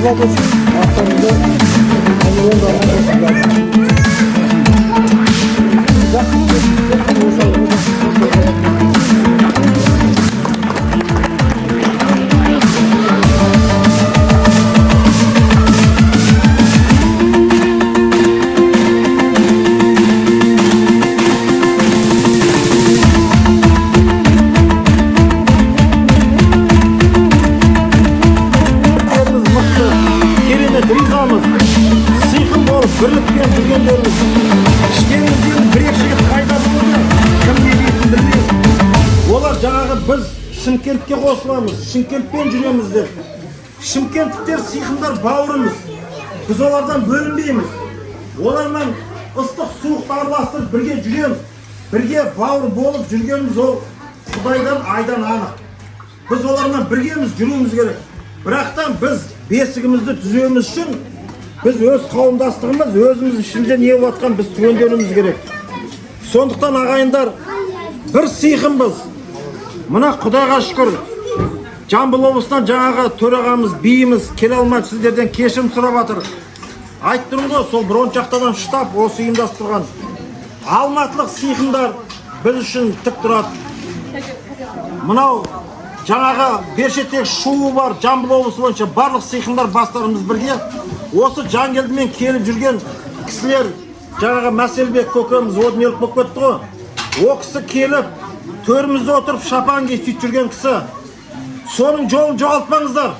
Kazak olsun. Haftamızda anıların davranması lazım. Rızamız, sıyqın болып, бірлікпен жүргендеріміз, іштеріңізден бір-екі жігіт қайда болды, кім не дейтін білмейді. Олар жаңағы біз Шымкентке қосыламыз, Шымкентпен жүреміз деп. Шымкенттіктер сıyқындар бауырымыз. Біз олардан бөлінбейміз. Олармен ыстық суықты араластырып бірге жүреміз. Бірге бауыр болып жүргеніміз ол Құдайдан айдан анық. Біз олармен біргеміз жүруіміз керек. Бірақтан біз бесігімізді түзеуіміз үшін біз өз қауымдастығымыз, өзіміз ішінде не болып жатқан біз түгендеуіміз керек. Сондықтан ағайындар, бір сыйқынбыз. Мына Құдайға шүкір, Жамбыл облысынан жаңағы төрағамыз, биіміз келе алмай сіздерден кешірім сұрап жатыр. Айтып тұрмын ғой, сол бір 10 шақтадан штаб осы ұйымдастырған. Алматылық сыйқындар біз үшін тік тұрады. Мынау жаңағы Бершеттегі шуы бар, Жамбыл облысы бойынша барлық сыйқындар бастарымыз бірге. Осы Жангелдімен келіп жүрген кісілер, жаңағы Мәселбек көкеміз одмелік болып кетті ғой. О кісі келіп, төрімізде отырып шапан киіп сөйтіп жүрген кісі. Соның жолын жоғалтпаңыздар.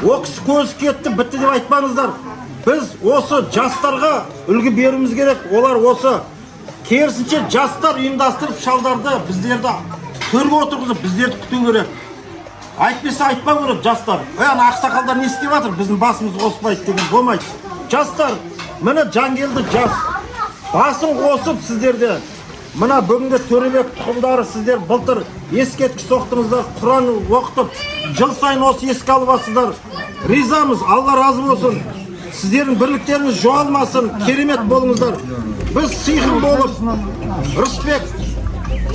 О кісі көзі кетті, бітті деп айтпаңыздар. Біз осы жастарға үлгі беруіміз керек. Олар осы керісінше жастар ұйымдастырып шалдарды, біздерді төрге отырғызып, біздерді күту керек. Айтпаса айтпау керек жастар. Ана ақсақалдар не істеп жатыр? Біздің басымыз қоспайды деген болмайды. Жастар, міне Жангелді жас. Басын қосып сіздерде. Мына бүгінгі Төребек тұқымдары сіздер былтыр ескерткіш соқтыңыздар, Құран оқытып, жыл сайын осы еске алып жатсыздар. Ризамыз, Алла разы болсын. Сіздердің бірліктеріңіз жоғалмасын, керемет болыңыздар. Біз сыйқын болып, Рысбек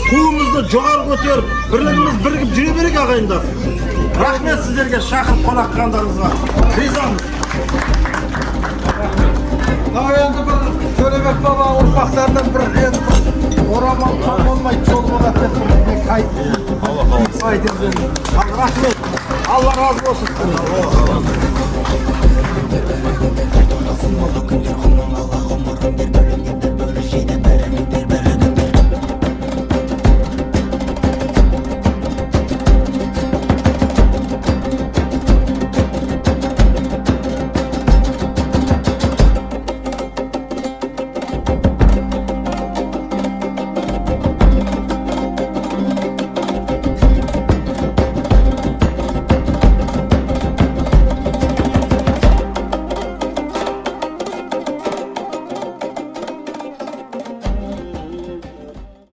туымызды жоғары көтеріп, бірлігіміз бірігіп жүре берейік ағайындар. Рахмет сіздерге шақырып қонақ қылғандарыңызға. Ризамыз. Енді бір Төребек баба ұрпақтарынан бір орамал болмайды, жол болады деп Рахмет. Алла разы болсын.